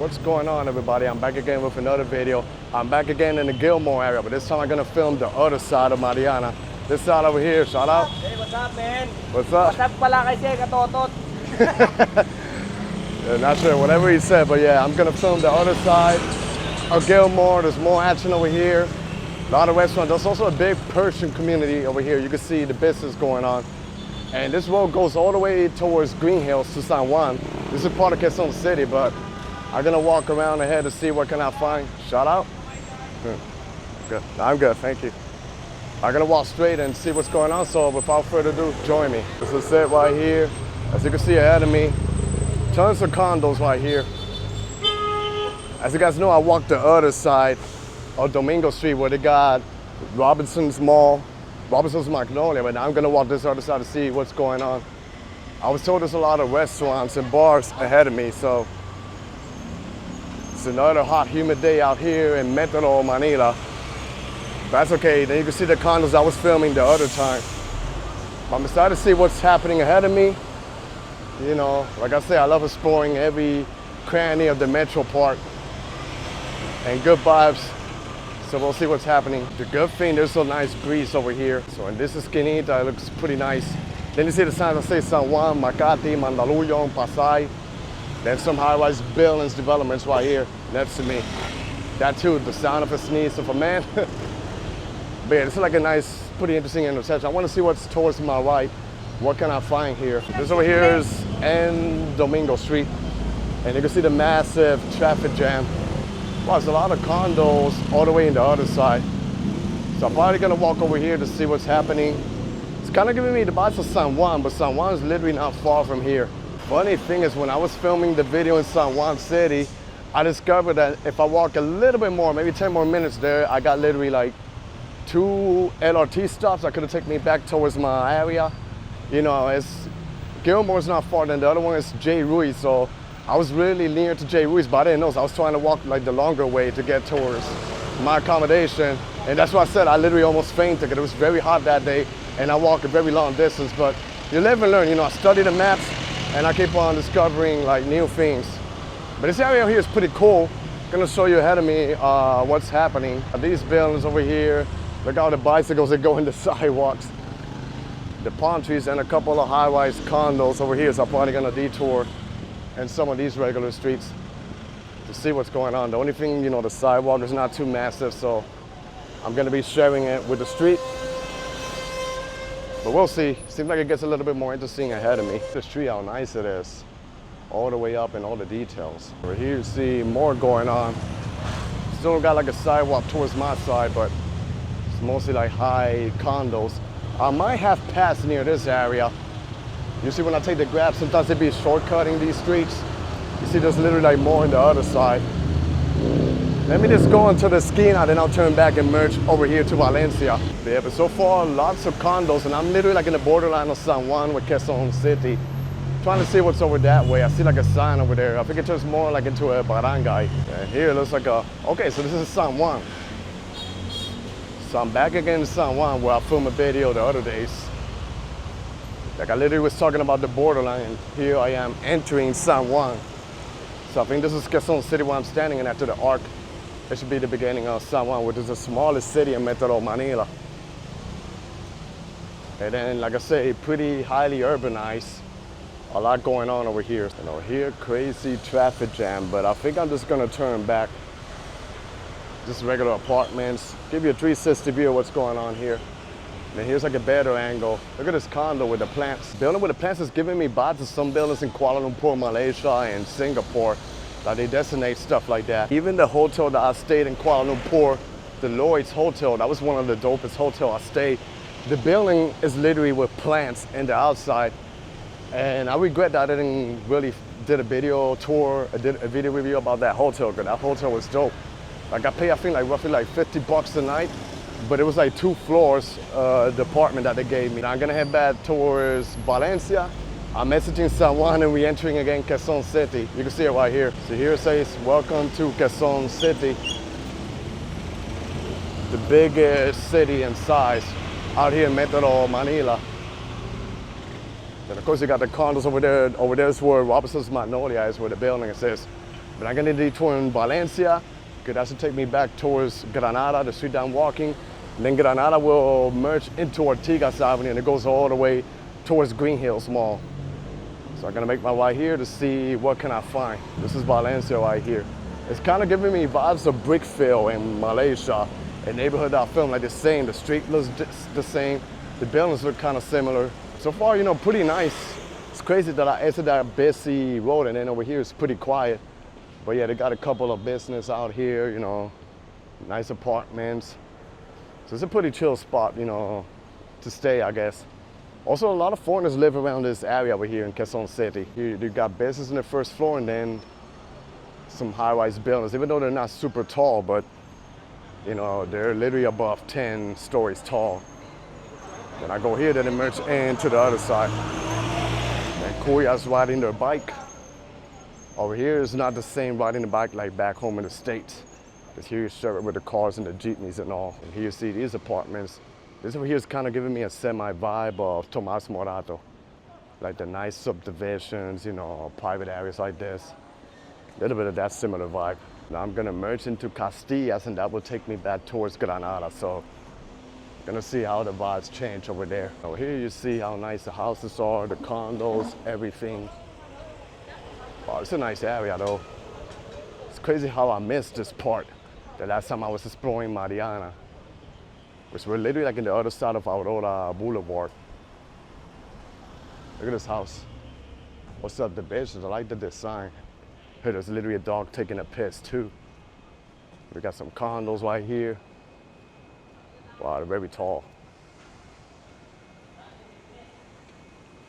What's going on, everybody? I'm back again with another video. I'm back again in the Gilmore area, but this time I'm gonna film the other side of Mariana. This side over here. Shout out. Hey, what's up, man? What's up? What's up pala kasi, katotot? Yeah, not sure, whatever he said, but yeah, I'm gonna film the other side of Gilmore. There's more action over here. A lot of restaurants. There's also a big Persian community over here. You can see the business going on. And this road goes all the way towards Greenhills to San Juan. This is part of Quezon City, but I'm gonna walk around ahead to see what can I find. Shout out. Good. I'm good, thank you. I'm gonna walk straight and see what's going on. So without further ado, join me. This is it right here. As you can see ahead of me, tons of condos right here. As you guys know, I walked the other side of Domingo Street where they got Robinson's Mall, Robinson's Magnolia, but now I'm gonna walk this other side to see what's going on. I was told there's a lot of restaurants and bars ahead of me, so it's another hot, humid day out here in Metro Manila. That's okay. Then you can see the condos I was filming the other time. I'm excited to see what's happening ahead of me. You know, like I say, I love exploring every cranny of the Metro Park and good vibes. So we'll see what's happening. The good thing, there's a nice breeze over here. So in this esquinita, it looks pretty nice. Then you see the signs that say San Juan, Makati, Mandaluyong, Pasay. Then some high-rise buildings, developments right here next to me. That too, the sound of a sneeze of a man. But yeah, this is like a nice, pretty interesting intersection. I want to see what's towards my right. What can I find here? This over here is N Domingo Street. And you can see the massive traffic jam. Wow, there's a lot of condos all the way in the other side. So I'm probably gonna walk over here to see what's happening. It's kind of giving me the vibes of San Juan, but San Juan is literally not far from here. Funny thing is, when I was filming the video in San Juan City, I discovered that if I walk a little bit more, maybe 10 more minutes there, I got literally like 2 LRT stops that could have taken me back towards my area. You know, Gilmore's not far, then the other one is J. Ruiz, so I was really near to J. Ruiz, but I didn't know, so I was trying to walk like the longer way to get towards my accommodation. And that's why I said I literally almost fainted, because it was very hot that day, and I walked a very long distance. But you live and learn, you know, I study the maps, and I keep on discovering like new things. But this area here is pretty cool. I'm gonna show you ahead of me what's happening. These buildings over here, look how the bicycles that go in the sidewalks. The palm trees and a couple of high-rise condos over here, so I'm probably gonna detour in some of these regular streets to see what's going on. The only thing, you know, the sidewalk is not too massive, so I'm gonna be sharing it with the street. But we'll see. Seems like it gets a little bit more interesting ahead of me. The street, how nice it is. All the way up and all the details. Over here you see more going on. Still got like a sidewalk towards my side, but it's mostly like high condos. I might have passed near this area. You see when I take the Grab, sometimes they be shortcutting these streets. You see there's literally like more on the other side. Let me just go into the esquina, then I'll turn back and merge over here to Valencia. Yeah, but so far, lots of condos, and I'm literally like in the borderline of San Juan with Quezon City. Trying to see what's over that way. I see like a sign over there. I think it turns more like into a barangay. And here it looks like a, okay, so this is San Juan. So I'm back again in San Juan where I filmed a video the other days. Like I literally was talking about the borderline, and here I am entering San Juan. So I think this is Quezon City where I'm standing, and after the arc, it should be the beginning of San Juan, which is the smallest city in Metro Manila. And then, like I say, pretty highly urbanized. A lot going on over here. And over here, crazy traffic jam, but I think I'm just gonna turn back. Just regular apartments. Give you a 360 view of what's going on here. And here's like a better angle. Look at this condo with the plants. Building with the plants is giving me vibes of some buildings in Kuala Lumpur, Malaysia, and Singapore. That they designate stuff like that. Even the hotel that I stayed in Kuala Lumpur, the Lloyd's Hotel, that was one of the dopest hotels I stayed. The building is literally with plants in the outside. And I regret that I didn't really did a video tour, I did a video review about that hotel, because that hotel was dope. Like I paid, I think like roughly like 50 bucks a night, but it was like 2 floors, the apartment that they gave me. Now I'm gonna head back towards Valencia. I'm messaging San Juan and re-entering again Quezon City. You can see it right here. So here it says, welcome to Quezon City. The biggest city in size out here in Metro Manila. And of course you got the condos over there. Over there is where Robinson's Magnolia is, where the building it says But I'm gonna detour in Valencia, because that should take me back towards Granada, the street that I'm walking. And then Granada will merge into Ortigas Avenue, and it goes all the way towards Greenhills Mall. So I'm gonna make my way here to see what can I find. This is Valencia right here. It's kind of giving me vibes of Brickfield in Malaysia, a neighborhood that I filmed like the same. The street looks the same. The buildings look kind of similar. So far, you know, pretty nice. It's crazy that I entered that busy road, and then over here it's pretty quiet. But yeah, they got a couple of business out here, you know, nice apartments. So it's a pretty chill spot, you know, to stay, I guess. Also, a lot of foreigners live around this area over here in Quezon City. You got business in the first floor, and then some high-rise buildings, even though they're not super tall, but you know, they're literally above 10 stories tall. Then I go here, then it merges into the other side. And Korea's riding their bike. Over here is not the same riding the bike like back home in the States. Because here you share it with the cars and the jeepneys and all. And here you see these apartments. This over here is kind of giving me a semi-vibe of Tomas Morato. Like the nice subdivisions, you know, private areas like this. A little bit of that similar vibe. Now I'm gonna merge into Castillas, and that will take me back towards Granada. So I'm gonna see how the vibes change over there. Over here you see how nice the houses are, the condos, everything. Wow, it's a nice area though. It's crazy how I missed this part the last time I was exploring Mariana, which we're literally like in the other side of Aurora Boulevard. Look at this house. What's up, the bitches? I like the design. Hey, there's literally a dog taking a piss too. We got some condos right here. Wow, they're very tall.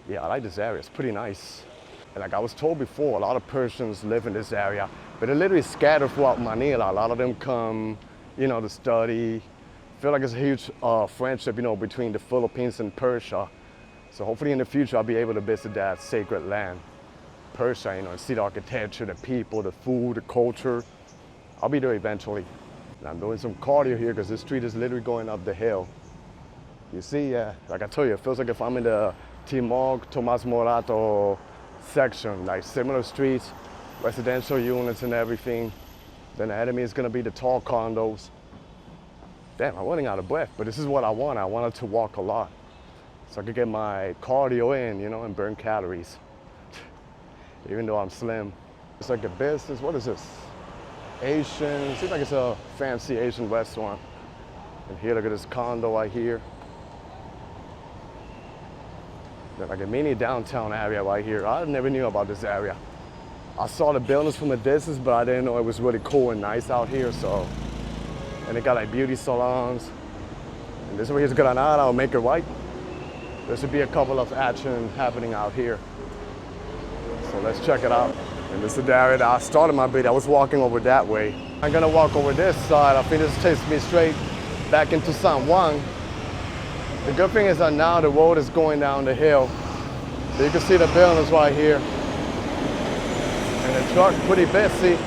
Yeah, I like this area, it's pretty nice. And like I was told before, a lot of Persians live in this area, but they're literally scattered throughout Manila. A lot of them come, you know, to study. I feel like it's a huge friendship, you know, between the Philippines and Persia. So hopefully in the future, I'll be able to visit that sacred land. Persia, you know, and see the architecture, the people, the food, the culture. I'll be there eventually. And I'm doing some cardio here because this street is literally going up the hill. You see, like I told you, it feels like if I'm in the Timog, Tomas Morato section, like similar streets, residential units and everything. Then the enemy is gonna be the tall condos. Damn, I'm running out of breath, but this is what I want. I wanted to walk a lot so I could get my cardio in, you know, and burn calories. Even though I'm slim. It's like a business, what is this? Asian, seems like it's a fancy Asian restaurant. And here, look at this condo right here. There's like a mini downtown area right here. I never knew about this area. I saw the buildings from a distance, but I didn't know it was really cool and nice out here, so. And they got like beauty salons. And this over here is Granada, I'll make it right. There should be a couple of action happening out here. So let's check it out. And this is the area that I started my video. I was walking over that way. I'm gonna walk over this side. I think this takes me straight back into San Juan. The good thing is that now the road is going down the hill. So you can see the buildings right here. And the truck pretty busy.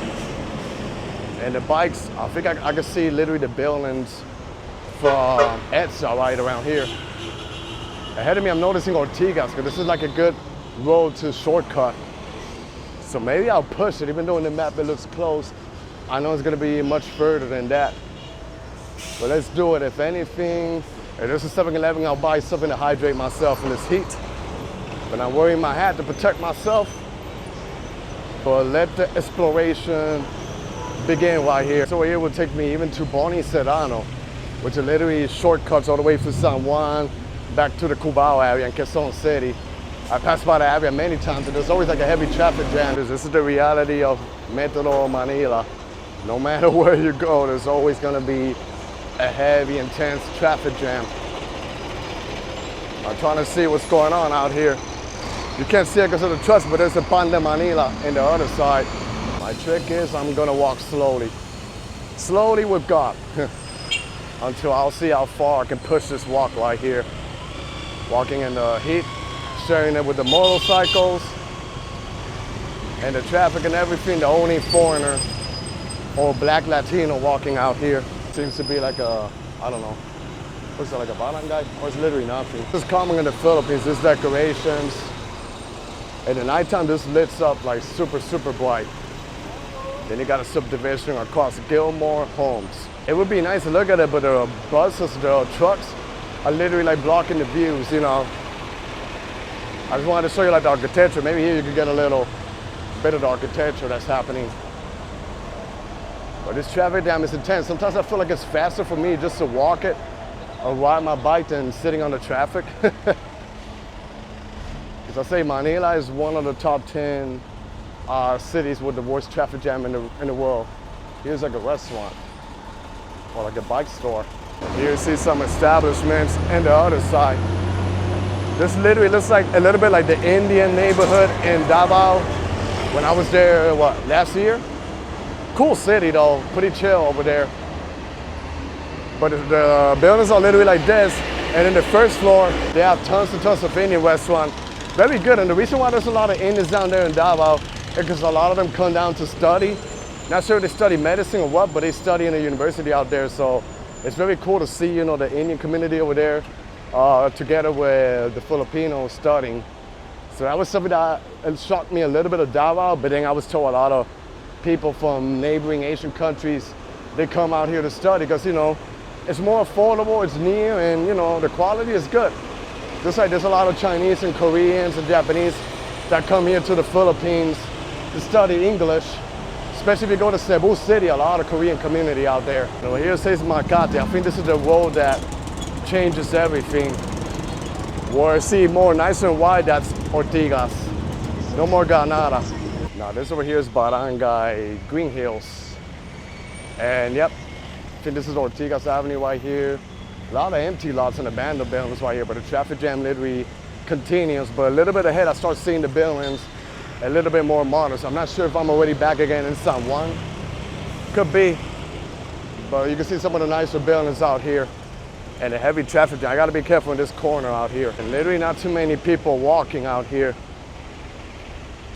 And the bikes, I think I can see literally the buildings from Etza right around here. Ahead of me, I'm noticing Ortigas, because this is like a good road to shortcut. So maybe I'll push it, even though in the map it looks close. I know it's gonna be much further than that. But let's do it. If anything, if there's a 7-Eleven, I'll buy something to hydrate myself in this heat. But I'm wearing my hat to protect myself. But let the exploration begin right here. So here will take me even to Boni Serrano, which are literally shortcuts all the way from San Juan back to the Cubao area in Quezon City. I passed by the area many times, and there's always like a heavy traffic jam. This is the reality of Metro Manila. No matter where you go, there's always gonna be a heavy, intense traffic jam. I'm trying to see what's going on out here. You can't see it because of the trucks, but there's a Pan de Manila in the other side. My trick is I'm gonna walk slowly. Slowly with God. Until I'll see how far I can push this walk right here. Walking in the heat, sharing it with the motorcycles and the traffic and everything. The only foreigner or black Latino walking out here seems to be like a, I don't know, what's that, like a barangay? Or it's literally nothing. It's common in the Philippines, there's decorations. At the nighttime, this lights up like super, super bright. Then you got a subdivision across Gilmore homes. It would be nice to look at it, but the buses, the trucks are literally like blocking the views, you know. I just wanted to show you like the architecture. Maybe here you could get a little bit of the architecture that's happening. But this traffic jam is intense. Sometimes I feel like it's faster for me just to walk it or ride my bike than sitting on the traffic. Because I say Manila is one of the top 10 cities with the worst traffic jam in the world. Here's like a restaurant or like a bike store. Here you see some establishments and the other side. This literally looks like a little bit like the Indian neighborhood in Davao when I was there, last year? Cool city though, pretty chill over there. But the buildings are literally like this, and in the first floor, they have tons and tons of Indian restaurants. Very good, and the reason why there's a lot of Indians down there in Davao is because a lot of them come down to study. Not sure if they study medicine or what, but they study in a university out there, so it's very cool to see, you know, the Indian community over there together with the Filipinos studying. So that was something that shocked me a little bit of Davao, but then I was told a lot of people from neighboring Asian countries, they come out here to study because, you know, it's more affordable, it's near, and, you know, the quality is good. Just like there's a lot of Chinese and Koreans and Japanese that come here to the Philippines to study English. Especially if you go to Cebu City, a lot of Korean community out there. You know, here says Makati. I think this is the road that changes everything. Where I see more nice and wide, that's Ortigas. No more Granada. Now this over here is Barangay Greenhills. And yep, I think this is Ortigas Avenue right here. A lot of empty lots and abandoned buildings right here, but the traffic jam literally continues. But a little bit ahead, I start seeing the buildings a little bit more modern. So I'm not sure if I'm already back again in San Juan. Could be. But you can see some of the nicer buildings out here. And the heavy traffic jam. I gotta be careful in this corner out here. And literally not too many people walking out here.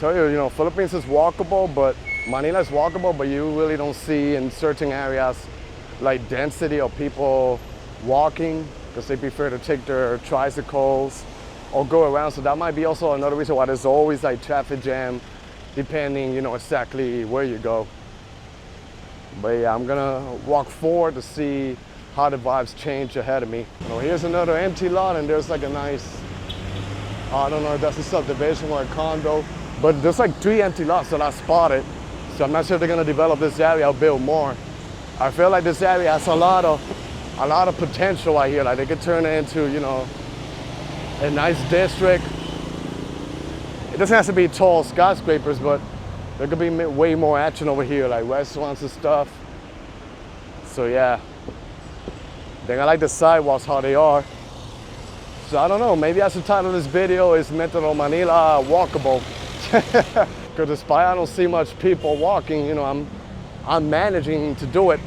Tell you, you know, Philippines is walkable, but Manila is walkable, but you really don't see in certain areas like density of people walking because they prefer to take their tricycles or go around. So that might be also another reason why there's always like traffic jam, depending, you know, exactly where you go. But yeah, I'm gonna walk forward to see how the vibes change ahead of me. You know, here's another empty lot, and there's like a nice, I don't know if that's a subdivision or a condo, but there's like 3 empty lots that I spotted. So I'm not sure if they're gonna develop this area or build more. I feel like this area has a lot of potential right here. Like they could turn it into, you know, a nice district. It doesn't have to be tall skyscrapers, but there could be way more action over here, like restaurants and stuff. So yeah. Then I like the sidewalks, how they are. So I don't know, maybe I should title this video is Metro Manila Walkable. Because despite I don't see much people walking, you know, I'm managing to do it.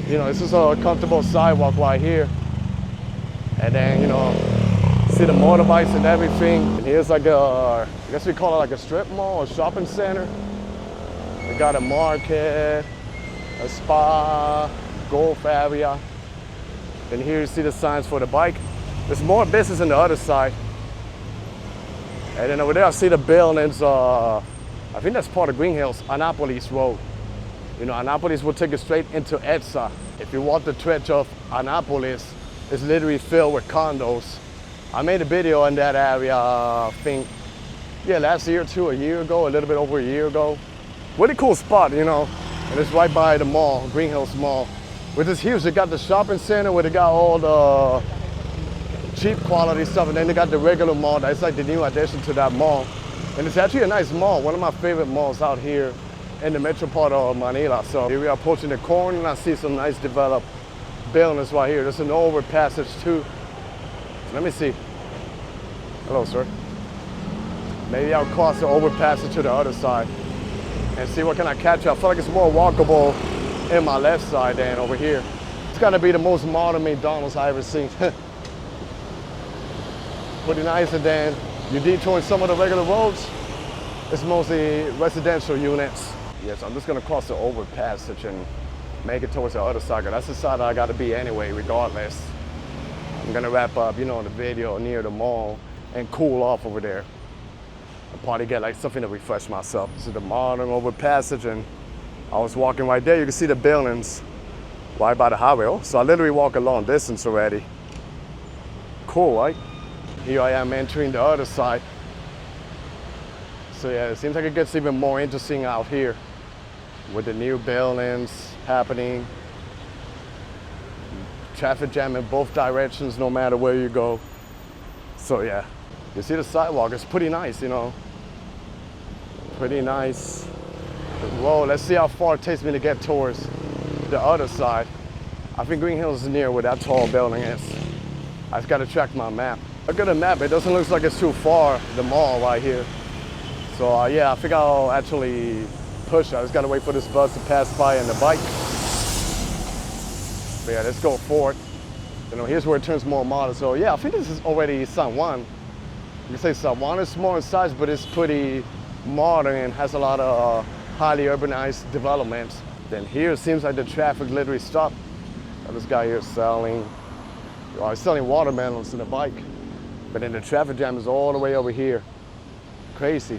You know, this is a comfortable sidewalk right here. And then, you know, see the motorbikes and everything. And here's like I guess we call it like a strip mall or shopping center. We got a market, a spa, golf area. And here you see the signs for the bike. There's more business on the other side. And then over there I see the buildings, I think that's part of Greenhills, Annapolis Road. You know, Annapolis will take you straight into EDSA. If you walk the stretch of Annapolis, it's literally filled with condos. I made a video in that area, I think, yeah, last year too, a year ago, a little bit over a year ago. Really cool spot, you know, and it's right by the mall, Greenhills Mall, which is huge. They got the shopping center where they got all the cheap quality stuff, and then they got the regular mall. That's like the new addition to that mall. And it's actually a nice mall, one of my favorite malls out here in the metro part of Manila. So here we are approaching the corner, and I see some nice developed buildings right here. There's an overpassage too. Let me see. Hello, sir. Maybe I'll cross the overpassage to the other side and see what can I catch. I feel like it's more walkable in my left side than over here. It's gotta be the most modern McDonald's I ever seen. Pretty nice, and then you detour some of the regular roads. It's mostly residential units. Yes, I'm just gonna cross the overpassage and make it towards the other side. That's the side I gotta be anyway, regardless. I'm gonna wrap up, you know, the video near the mall and cool off over there. I'll probably get like something to refresh myself. This is the modern overpassage, and I was walking right there. You can see the buildings right by the highway. Oh, so I literally walk a long distance already. Cool, right? Here I am entering the other side. So yeah, it seems like it gets even more interesting out here with the new buildings happening. Traffic jam in both directions no matter where you go. So yeah, you see the sidewalk, it's pretty nice, you know. Pretty nice. Whoa, let's see how far it takes me to get towards the other side. I think Greenhills is near where that tall building is. I just gotta check my map. Look at the map, it doesn't look like it's too far, the mall right here. So yeah, I think I'll actually push. I just gotta wait for this bus to pass by and the bike. But yeah, let's go forward. You know, here's where it turns more modern. So yeah, I think this is already San Juan. You can say San Juan is small in size, but it's pretty modern and has a lot of highly urbanized developments. Then here it seems like the traffic literally stopped. This guy here is selling, he's selling watermelons in a bike. But then the traffic jam is all the way over here. Crazy.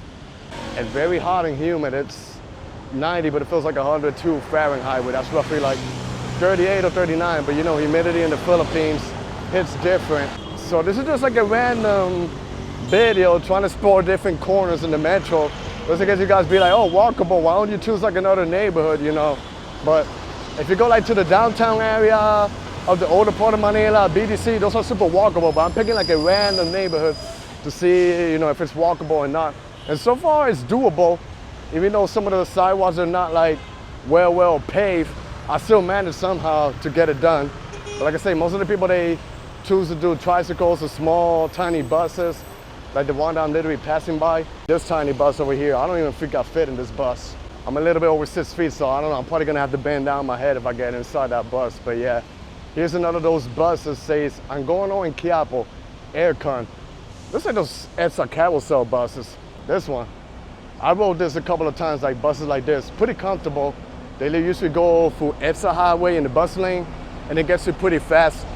And very hot and humid. It's 90, but it feels like 102 Fahrenheit, but that's roughly like 38 or 39. But you know, humidity in the Philippines hits different. So this is just like a random video trying to explore different corners in the metro. Just in case you guys be like, oh, Walkable, why don't you choose like another neighborhood, you know? But if you go like to the downtown area of the older part of Manila, BDC, those are super walkable, but I'm picking like a random neighborhood to see, you know, if it's walkable or not. And so far it's doable, even though some of the sidewalks are not like well paved, I still manage somehow to get it done. But like I say, most of the people, they choose to do tricycles or small, tiny buses, like the one that I'm literally passing by. This tiny bus over here, I don't even think I fit in this bus. I'm a little bit over 6 feet, so I don't know, I'm probably gonna have to bend down my head if I get inside that bus. But yeah, here's another of those buses says, Angono and Quiapo, aircon. Looks like those EDSA carousel buses. This one, I rode this a couple of times, like buses like this, pretty comfortable. They usually go through EDSA highway in the bus lane, and it gets you pretty fast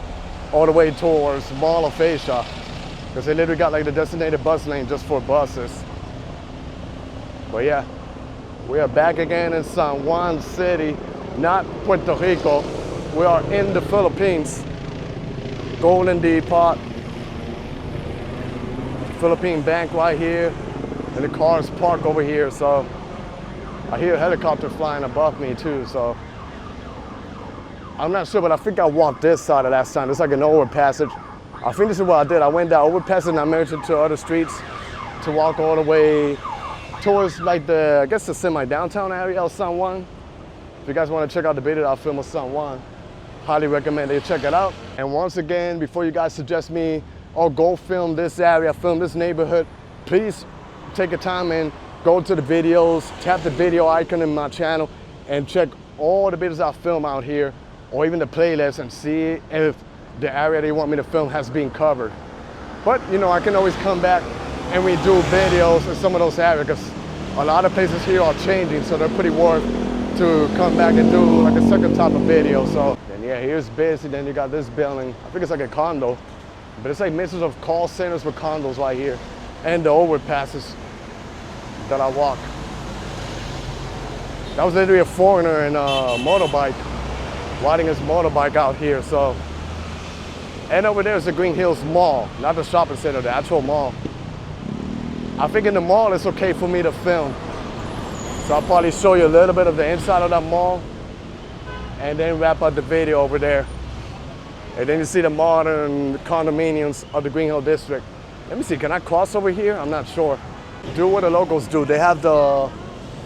all the way towards Mall of Asia, because they literally got like the designated bus lane just for buses. But yeah, we are back again in San Juan City, not Puerto Rico. We are in the Philippines. Golden Depot, Philippine Bank right here, and the cars parked over here. So I hear a helicopter flying above me too, so I'm not sure, but I think I walked this side of last time. It's like an overpassage. I think this is what I did. I went down overpass and I merged into other streets to walk all the way towards like I guess the semi-downtown area of San Juan. If you guys want to check out the video I'll film of San Juan, highly recommend that you check it out. And once again, before you guys suggest me, oh, go film this area, film this neighborhood, please take your time and go to the videos, tap the video icon in my channel, and check all the videos I film out here, or even the playlist, and see if the area they want me to film has been covered. But you know, I can always come back and redo videos in some of those areas, because a lot of places here are changing, so they're pretty worth to come back and do like a second type of video. So then yeah, here's busy. Then you got this building, I think it's like a condo, but it's like mixes of call centers with condos right here, and the overpasses that I walk. That was literally a foreigner in a motorbike, riding his motorbike out here. So, and over there is the Greenhills Mall, not the shopping center, the actual mall. I think in the mall it's okay for me to film. So I'll probably show you a little bit of the inside of that mall and then wrap up the video over there. And then you see the modern condominiums of the Greenhill district. Let me see, can I cross over here? I'm not sure. Do what the locals do. They have the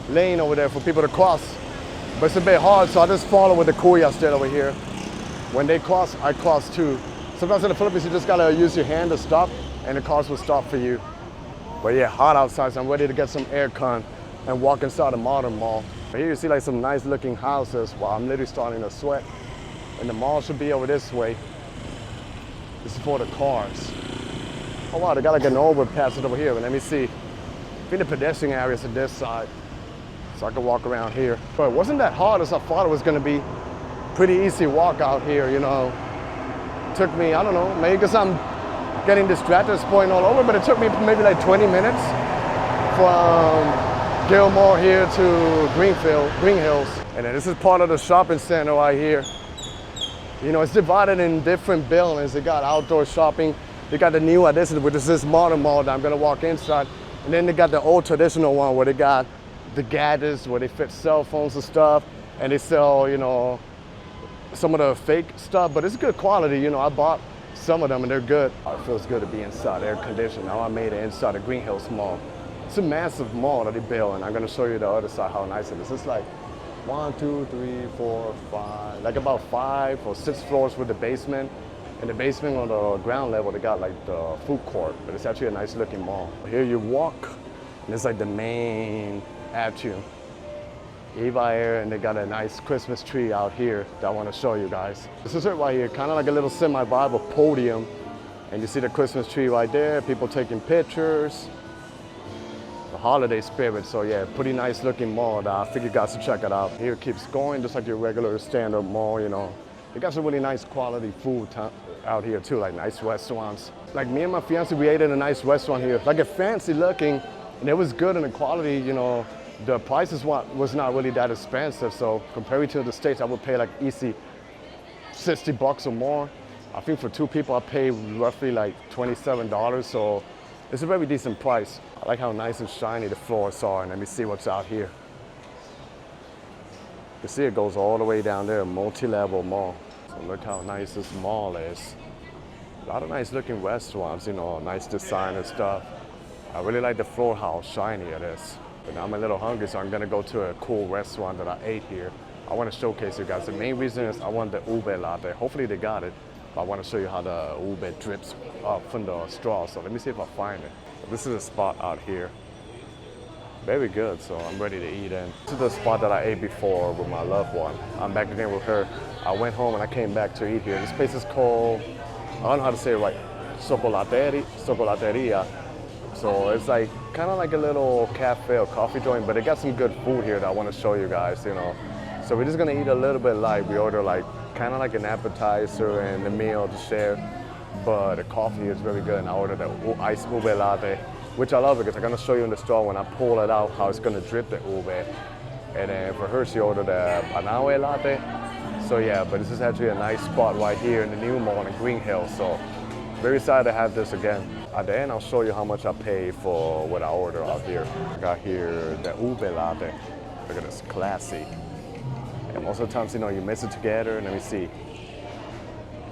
lane over there for people to cross. But it's a bit hard, so I just follow with the kuyas there over here. When they cross, I cross too. Sometimes in the Philippines, you just gotta use your hand to stop, and the cars will stop for you. But yeah, hot outside, so I'm ready to get some aircon and walk inside a modern mall. Here you see like some nice looking houses. Wow, I'm literally starting to sweat. And the mall should be over this way. This is for the cars. Oh wow, they got like an overpass over here, but let me see. I think the pedestrian area is on this side, so I can walk around here. But it wasn't that hard as I thought it was gonna be. Pretty easy walk out here, you know. It took me, I don't know, maybe because I'm getting distracted, it's pouring all over, but it took me maybe like 20 minutes from Gilmore here to Greenhills. And then this is part of the shopping center right here. You know, it's divided in different buildings. They got outdoor shopping. They got the new addition, which is this modern mall that I'm gonna walk inside. And then they got the old traditional one where they got the gadgets, where they fit cell phones and stuff. And they sell, you know, some of the fake stuff, but it's good quality. You know, I bought some of them and they're good. It feels good to be inside, air conditioned. Now I made it inside the Greenhills Mall. It's a massive mall that they built, and I'm gonna show you the other side how nice it is. It's like 1, 2, 3, 4, 5, like about 5 or 6 floors with the basement. In the basement on the ground level, they got like the food court, but it's actually a nice looking mall. Here you walk, and it's like the main atrium. Eva Air, and they got a nice Christmas tree out here that I want to show you guys. This is it right here, kind of like a little semi-Bible podium. And you see the Christmas tree right there, people taking pictures. The holiday spirit, so yeah, pretty nice looking mall that I think you guys should check it out. Here it keeps going, just like your regular standard mall, you know. They got some really nice quality food out here too, like nice restaurants. Like me and my fiance, we ate in a nice restaurant here. Like a fancy looking, and it was good, and the quality, you know, the prices was not really that expensive. So compared to the States, I would pay like easy $60 or more. I think for 2 people, I paid roughly like $27. So it's a very decent price. I like how nice and shiny the floors are. And let me see what's out here. You see it goes all the way down there, multi-level mall. So look how nice this mall is. A lot of nice looking restaurants, you know, nice design and stuff. I really like the floor, how shiny it is. But now I'm a little hungry, so I'm gonna go to a cool restaurant that I ate here. I wanna showcase you guys. The main reason is I want the ube latte. Hopefully they got it, but I wanna show you how the ube drips up from the straw. So let me see if I find it. This is a spot out here. Very good, so I'm ready to eat in. This is the spot that I ate before with my loved one. I'm back again with her. I went home and I came back to eat here. This place is called, I don't know how to say it right, Chocolateria. So it's like kind of like a little cafe or coffee joint, but they got some good food here that I want to show you guys, you know. So we're just gonna eat a little bit light. We order like kind of like an appetizer and a meal to share, but the coffee is very good. And I ordered the iced ube latte, which I love because I'm gonna show you in the straw when I pull it out how it's gonna drip the ube. And then for her, she ordered a banana latte. So yeah, but this is actually a nice spot right here in the new mall in Greenhills. So very excited to have this again. At the end, I'll show you how much I paid for what I ordered out here. I got here the ube latte. Look at this, classy. And most of the times, you know, you mix it together. Let me see.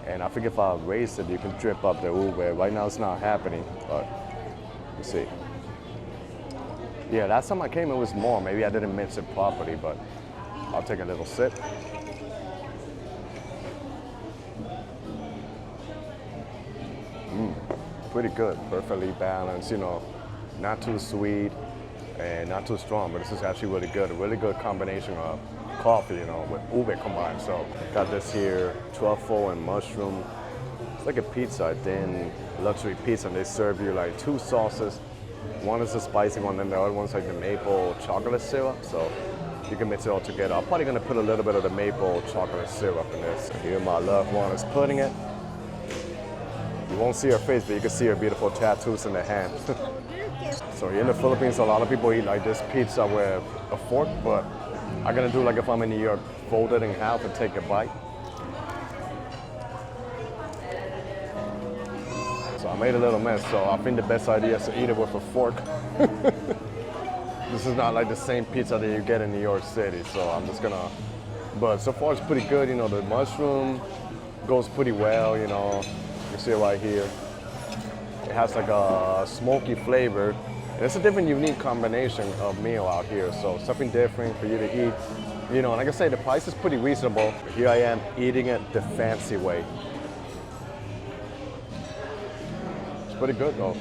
And I think if I raise it, you can drip up the ube. Right now, it's not happening, but let's see. Yeah, last time I came, it was more. Maybe I didn't mix it properly, but I'll take a little sip. Pretty good, perfectly balanced, you know, not too sweet and not too strong, but this is actually really good. A really good combination of coffee, you know, with ube combined. So got this here, truffle and mushroom. It's like a pizza, a thin luxury pizza, and they serve you like 2 sauces. One is the spicy one, and the other one's like the maple chocolate syrup. So you can mix it all together. I'm probably gonna put a little bit of the maple chocolate syrup in this. Here my loved one is putting it. You won't see her face, but you can see her beautiful tattoos in the hand. So here in the Philippines, a lot of people eat like this pizza with a fork, but I'm gonna do like if I'm in New York, fold it in half and take a bite. So I made a little mess, so I think the best idea is to eat it with a fork. This is not like the same pizza that you get in New York City, so I'm just gonna, but so far it's pretty good, you know, the mushroom goes pretty well, you know. You see it right here. It has like a smoky flavor. And it's a different, unique combination of meal out here. So something different for you to eat. You know, and like I say, the price is pretty reasonable. Here I am eating it the fancy way. It's pretty good though.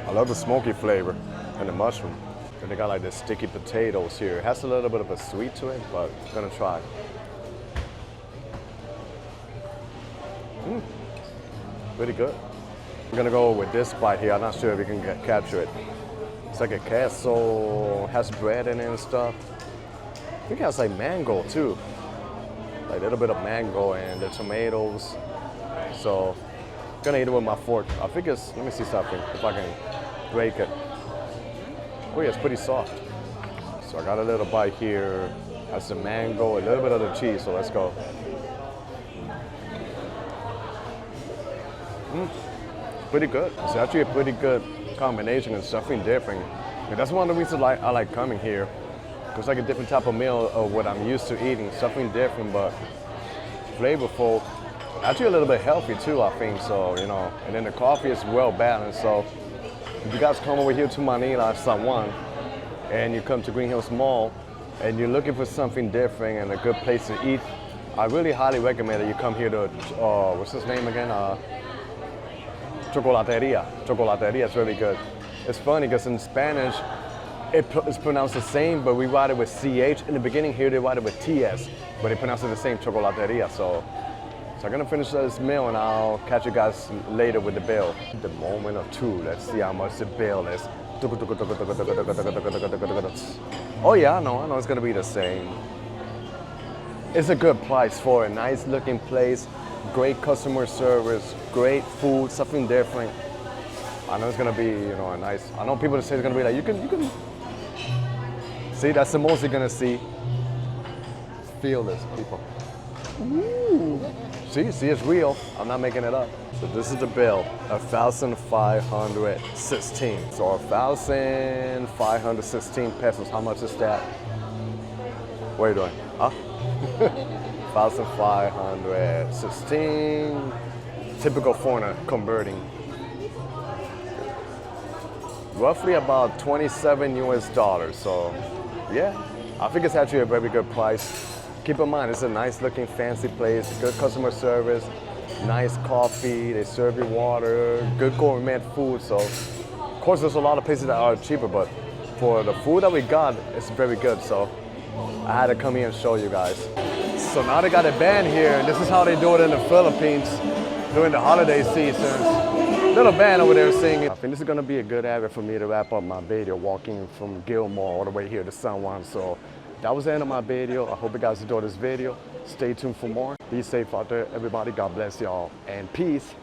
I love the smoky flavor and the mushroom. And they got like the sticky potatoes here. It has a little bit of a sweet to it, but I'm gonna try. Pretty good. I'm gonna go with this bite here. I'm not sure if you can capture it. It's like a queso, has bread in it and stuff. I think it has like mango too. Like a little bit of mango and the tomatoes. So I'm gonna eat it with my fork. I think it's, let me see something, if I can break it. Oh yeah, it's pretty soft. So I got a little bite here. That's the mango, a little bit of the cheese, so let's go. Pretty good. It's actually a pretty good combination and something different. And that's one of the reasons I like coming here. It's like a different type of meal of what I'm used to eating. Something different, but flavorful. Actually a little bit healthy too, I think, so, you know. And then the coffee is well balanced, so if you guys come over here to Manila, San Juan, and you come to Greenhills Mall, and you're looking for something different and a good place to eat, I really highly recommend that you come here to, what's his name again? Chocolateria. Chocolateria is really good. It's funny because in Spanish, it's pronounced the same, but we write it with CH. In the beginning here, they write it with TS, but they pronounce it the same, Chocolateria. So I'm gonna finish this meal and I'll catch you guys later with the bill. The moment of truth, let's see how much the bill is. Oh yeah, I know it's gonna be the same. It's a good price for a nice looking place, great customer service, great food, something different. I know it's gonna be, you know, a nice, I know people say it's gonna be like, you can, see, that's the most you're gonna see. Feel this, people. Ooh. See, it's real. I'm not making it up. So this is the bill, 1,516. So 1,516 pesos, how much is that? What are you doing? Huh? 1,516. Typical foreigner converting. Roughly about 27 US dollars. So yeah, I think it's actually a very good price. Keep in mind, it's a nice looking fancy place, good customer service, nice coffee, they serve you water, good gourmet food. So of course there's a lot of places that are cheaper, but for the food that we got, it's very good. So I had to come here and show you guys. So now they got a band here, and this is how they do it in the Philippines during the holiday seasons. Little band over there singing. I think this is gonna be a good area for me to wrap up my video, walking from Gilmore all the way here to San Juan. So that was the end of my video. I hope you guys enjoyed this video. Stay tuned for more. Be safe out there, everybody. God bless y'all, and peace.